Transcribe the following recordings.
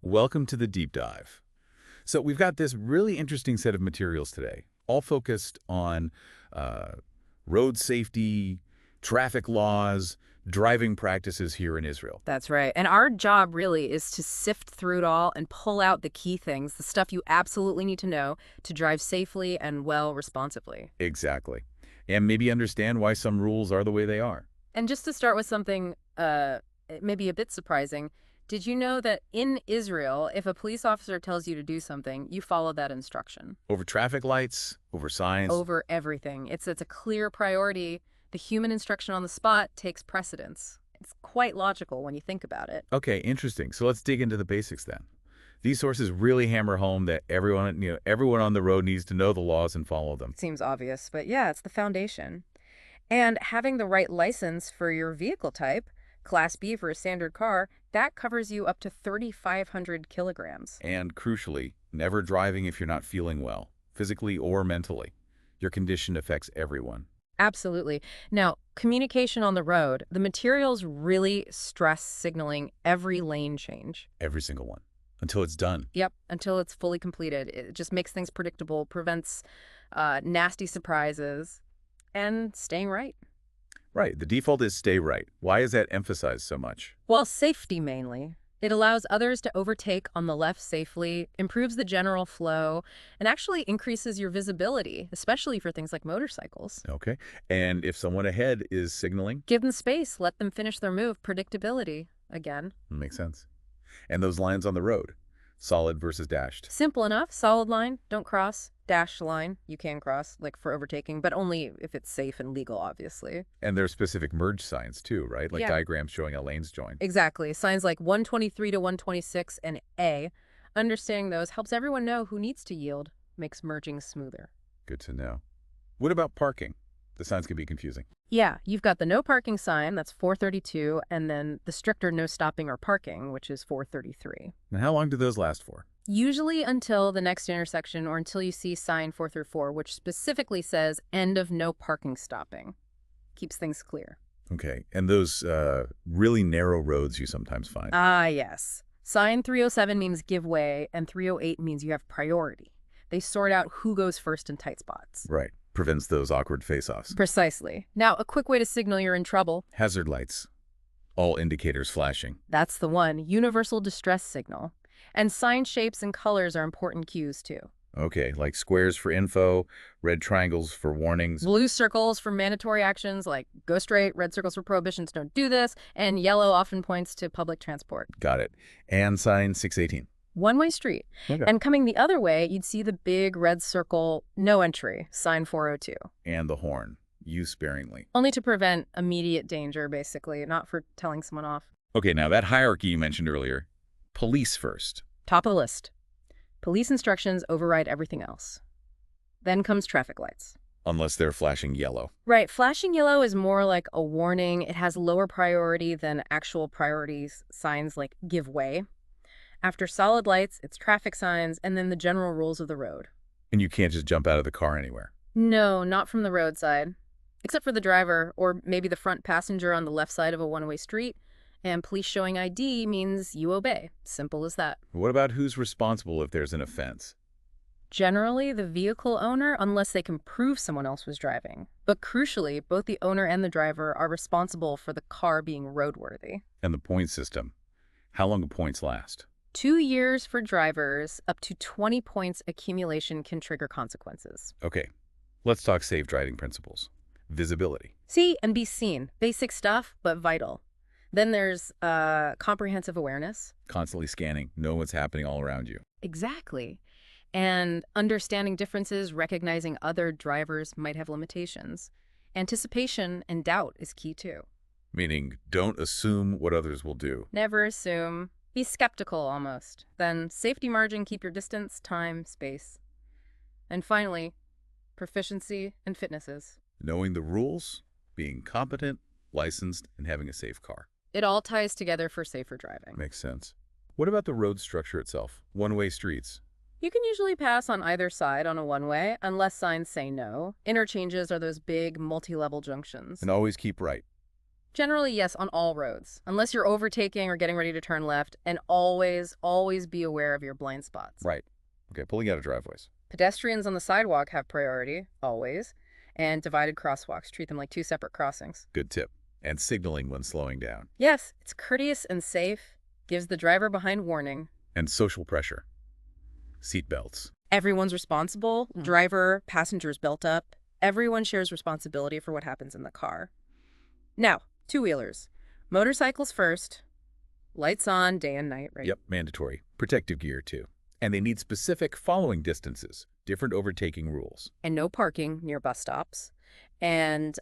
Welcome to the deep dive. So we've got this really interesting set of materials today, all focused on road safety, traffic laws, driving practices here in Israel. That's right. And our job really is to sift through it all and pull out the key things, the stuff you absolutely need to know to drive safely and well responsibly. Exactly. And maybe understand why some rules are the way they are. And just to start with something maybe a bit surprising, did you know that in Israel, if a police officer tells you to do something, you follow that instruction? Over traffic lights, over signs. Over everything. It's a clear priority. The human instruction on the spot takes precedence. It's quite logical when you think about it. Okay, interesting. So let's dig into the basics then. These sources really hammer home that everyone on the road needs to know the laws and follow them. Seems obvious, but yeah, it's the foundation. And having the right license for your vehicle type, Class B for a standard car, that covers you up to 3,500 kilograms. And crucially, never driving if you're not feeling well, physically or mentally. Your condition affects everyone. Absolutely. Now, communication on the road, the materials really stress signaling every lane change. Every single one. Until it's done. Yep, until it's fully completed. It just makes things predictable, prevents nasty surprises, and staying right. Right. The default is stay right. Why is that emphasized so much? Well, safety mainly. It allows others to overtake on the left safely, improves the general flow, and actually increases your visibility, especially for things like motorcycles. Okay. And if someone ahead is signaling? Give them space. Let them finish their move. Predictability, again. Makes sense. And those lines on the road? Solid versus dashed? Simple enough. Solid line, don't cross. Dashed line, you can cross, like for overtaking, but only if it's safe and legal, obviously. And there's specific merge signs too, right? Like Yeah. diagrams showing a lanes join. Exactly. Signs like 123 to 126 and A. Understanding those helps everyone know who needs to yield, makes merging smoother. Good to know. What about parking? The signs can be confusing. Yeah, you've got the no parking sign, that's 432, and then the stricter no stopping or parking, which is 433. And how long do those last for? Usually until the next intersection or until you see sign 434, which specifically says end of no parking stopping. Keeps things clear. Okay. And those really narrow roads you sometimes find. Ah, yes. Sign 307 means give way, and 308 means you have priority. They sort out who goes first in tight spots. Right. Prevents those awkward face-offs. Precisely. Now, a quick way to signal you're in trouble. Hazard lights. All indicators flashing. That's the one. Universal distress signal. And sign shapes and colors are important cues, too. Okay, like squares for info, red triangles for warnings. Blue circles for mandatory actions like go straight, red circles for prohibitions, don't do this, and yellow often points to public transport. Got it. And sign 618. One-way street. Okay. And coming the other way, you'd see the big red circle, no entry, sign 402. And the horn. Use sparingly. Only to prevent immediate danger, basically, not for telling someone off. Okay, now that hierarchy you mentioned earlier. Police first. Top of the list. Police instructions override everything else. Then comes traffic lights. Unless they're flashing yellow. Right, flashing yellow is more like a warning. It has lower priority than actual priorities signs like give way. After solid lights, it's traffic signs, and then the general rules of the road. And you can't just jump out of the car anywhere. No, not from the roadside. Except for the driver, or maybe the front passenger on the left side of a one-way street. And police showing ID means you obey. Simple as that. What about who's responsible if there's an offense? Generally, the vehicle owner, unless they can prove someone else was driving. But crucially, both the owner and the driver are responsible for the car being roadworthy. And the point system. How long do points last? 2 years for drivers, up to 20 points accumulation can trigger consequences. Okay, let's talk safe driving principles. Visibility. See and be seen. Basic stuff, but vital. Then there's comprehensive awareness. Constantly scanning, know what's happening all around you. Exactly. And understanding differences, recognizing other drivers might have limitations. Anticipation and doubt is key too. Meaning, don't assume what others will do. Never assume. Be skeptical almost. Then safety margin, keep your distance, time, space. And finally, proficiency and fitnesses. Knowing the rules, being competent, licensed, and having a safe car. It all ties together for safer driving. Makes sense. What about the road structure itself? One-way streets. You can usually pass on either side on a one-way, unless signs say no. Interchanges are those big, multi-level junctions. And always keep right. Generally, yes, on all roads, unless you're overtaking or getting ready to turn left, and always, always be aware of your blind spots. Right. Okay, pulling out of driveways. Pedestrians on the sidewalk have priority, always, and divided crosswalks. Treat them like two separate crossings. Good tip. And signaling when slowing down. Yes, it's courteous and safe, gives the driver behind warning. And social pressure. Seat belts. Everyone's responsible. Driver, passengers belt up. Everyone shares responsibility for what happens in the car. Now, two-wheelers. Motorcycles first. Lights on, day and night, right? Yep, mandatory. Protective gear, too. And they need specific following distances, different overtaking rules. And no parking near bus stops. And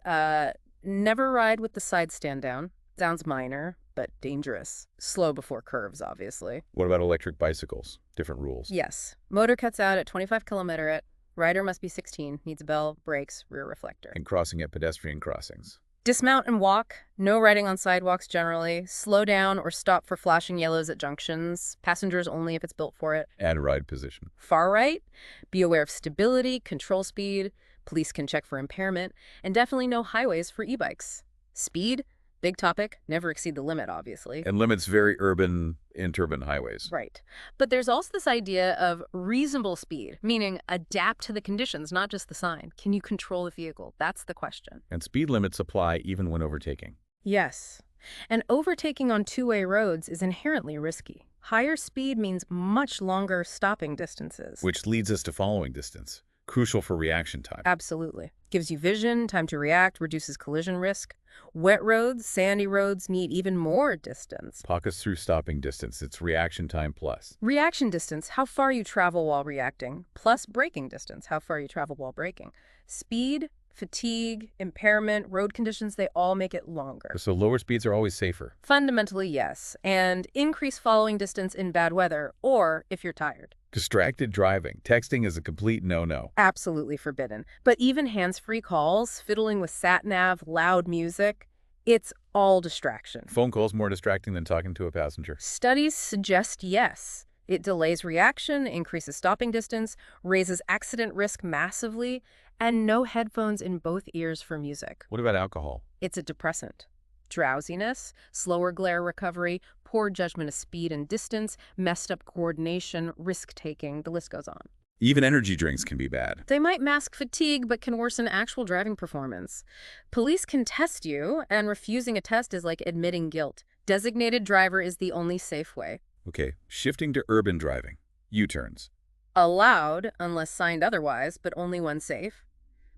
never ride with the side stand down. Sounds minor, but dangerous. Slow before curves, obviously. What about electric bicycles? Different rules. Yes. Motor cuts out at 25 km/h. Rider must be 16, needs a bell, brakes, rear reflector. And crossing at pedestrian crossings. Dismount and walk. No riding on sidewalks generally. Slow down or stop for flashing yellows at junctions. Passengers only if it's built for it. Add ride position. Far right. Be aware of stability, control speed. Police can check for impairment. And definitely no highways for e-bikes. Speed. Big topic. Never exceed the limit, obviously. And limits vary urban, interurban highways. Right. But there's also this idea of reasonable speed, meaning adapt to the conditions, not just the sign. Can you control the vehicle? That's the question. And speed limits apply even when overtaking. Yes. And overtaking on two-way roads is inherently risky. Higher speed means much longer stopping distances. Which leads us to following distance. Crucial for reaction time. Absolutely. Gives you vision, time to react, reduces collision risk. Wet roads, sandy roads need even more distance. Talk us through stopping distance. It's reaction time plus. Reaction distance, how far you travel while reacting, plus braking distance, how far you travel while braking. Speed, fatigue, impairment, road conditions, they all make it longer. So lower speeds are always safer. Fundamentally, yes. And increase following distance in bad weather or if you're tired. Distracted driving. Texting is a complete no-no. Absolutely forbidden. But even hands-free calls, fiddling with sat-nav, loud music, it's all distraction. Phone calls more distracting than talking to a passenger. Studies suggest yes. It delays reaction, increases stopping distance, raises accident risk massively, and no headphones in both ears for music. What about alcohol? It's a depressant. Drowsiness, slower glare recovery, poor judgment of speed and distance, messed up coordination, risk-taking, the list goes on. Even energy drinks can be bad. They might mask fatigue, but can worsen actual driving performance. Police can test you, and refusing a test is like admitting guilt. Designated driver is the only safe way. Okay, shifting to urban driving. U-turns. Allowed, unless signed otherwise, but only when safe.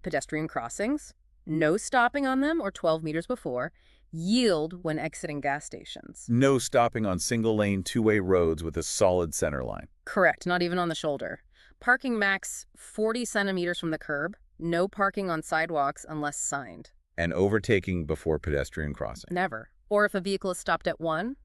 Pedestrian crossings. No stopping on them or 12 meters before. Yield when exiting gas stations. No stopping on single-lane, two-way roads with a solid center line. Correct, not even on the shoulder. Parking max 40 centimeters from the curb. No parking on sidewalks unless signed. And overtaking before pedestrian crossing. Never. Or if a vehicle is stopped at one.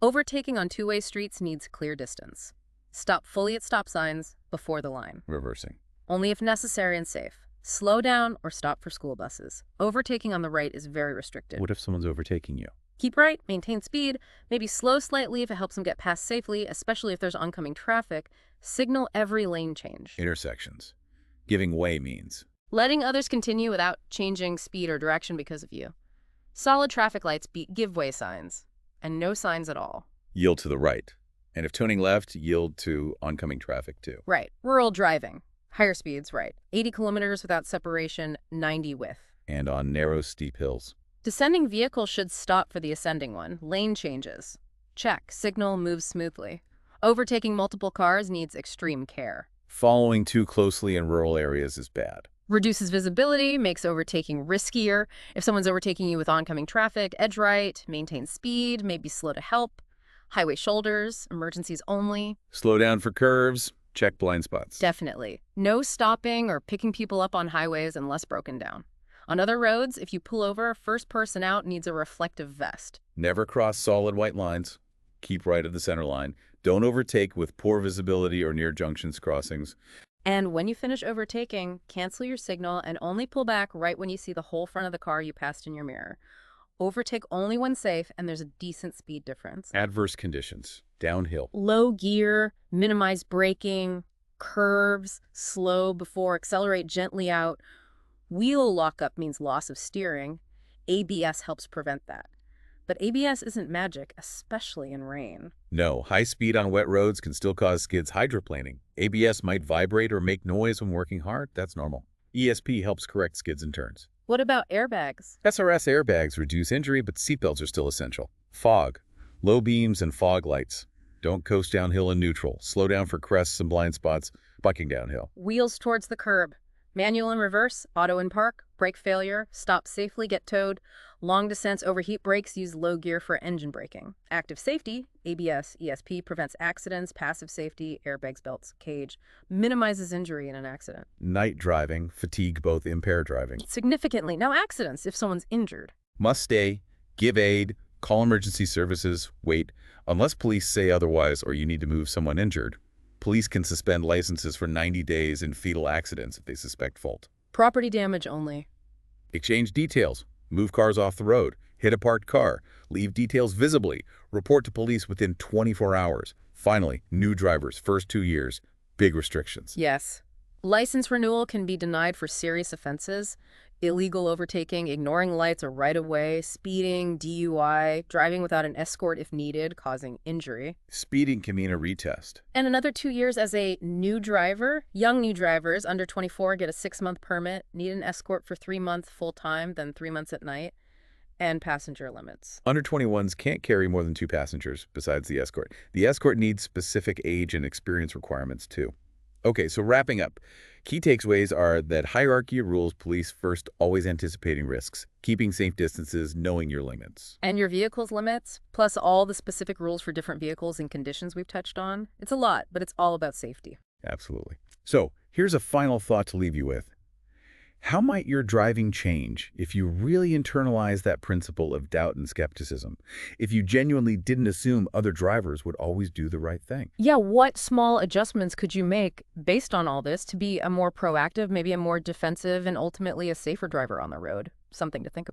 Overtaking on two-way streets needs clear distance. Stop fully at stop signs before the line. Reversing. Only if necessary and safe. Slow down or stop for school buses. Overtaking on the right is very restricted. What if someone's overtaking you? Keep right, maintain speed, maybe slow slightly if it helps them get past safely, especially if there's oncoming traffic. Signal every lane change. Intersections. Giving way means letting others continue without changing speed or direction because of you. Solid traffic lights beat give way signs. And no signs at all. yield to the right. And if turning left, yield to oncoming traffic too. Right. Rural driving. Higher speeds, right. 80 kilometers without separation, 90 with. And on narrow, steep hills. Descending vehicle should stop for the ascending one. Lane changes. Check. Signal moves smoothly. Overtaking multiple cars needs extreme care. Following too closely in rural areas is bad. Reduces visibility, makes overtaking riskier. If someone's overtaking you with oncoming traffic, edge right, maintain speed, maybe slow to help. Highway shoulders, emergencies only. Slow down for curves, check blind spots. Definitely. No stopping or picking people up on highways unless broken down. On other roads, if you pull over, first person out needs a reflective vest. Never cross solid white lines. Keep right of the center line. Don't overtake with poor visibility or near junctions crossings. And when you finish overtaking, cancel your signal and only pull back right when you see the whole front of the car you passed in your mirror. Overtake only when safe and there's a decent speed difference. Adverse conditions. Downhill. Low gear, minimize braking, curves, slow before, accelerate gently out. Wheel lockup means loss of steering. ABS helps prevent that. But ABS isn't magic, especially in rain. No, high speed on wet roads can still cause skids hydroplaning. ABS might vibrate or make noise when working hard. That's normal. ESP helps correct skids and turns. What about airbags? SRS airbags reduce injury, but seatbelts are still essential. Fog, low beams, and fog lights. Don't coast downhill in neutral. Slow down for crests and blind spots, bucking downhill. Wheels towards the curb. Manual in reverse, auto in park, brake failure, stop safely, get towed. Long descents, overheat brakes, use low gear for engine braking. Active safety, ABS, ESP, prevents accidents. Passive safety, airbags, belts, cage, minimizes injury in an accident. Night driving, fatigue, both impaired driving. Significantly, no accidents if someone's injured. Must stay, give aid, call emergency services, wait. Unless police say otherwise or you need to move someone injured, police can suspend licenses for 90 days in fatal accidents if they suspect fault. Property damage only. Exchange details, move cars off the road, hit a parked car, leave details visibly, report to police within 24 hours. Finally, new drivers, first 2 years, big restrictions. Yes. License renewal can be denied for serious offenses. Illegal overtaking, ignoring lights or right-of-way, speeding, DUI, driving without an escort if needed, causing injury. Speeding can mean a retest. And another 2 years as a new driver. Young new drivers under 24 get a 6-month permit, need an escort for 3 months full-time, then 3 months at night, and passenger limits. Under 21s can't carry more than 2 passengers besides the escort. The escort needs specific age and experience requirements too. Okay, so wrapping up, key takeaways are that hierarchy of rules, police first, always anticipating risks, keeping safe distances, knowing your limits. And your vehicle's limits, plus all the specific rules for different vehicles and conditions we've touched on. It's a lot, but it's all about safety. Absolutely. So here's a final thought to leave you with. How might your driving change if you really internalize that principle of doubt and skepticism? If you genuinely didn't assume other drivers would always do the right thing? Yeah, what small adjustments could you make based on all this to be a more proactive, maybe a more defensive, and ultimately a safer driver on the road? Something to think about.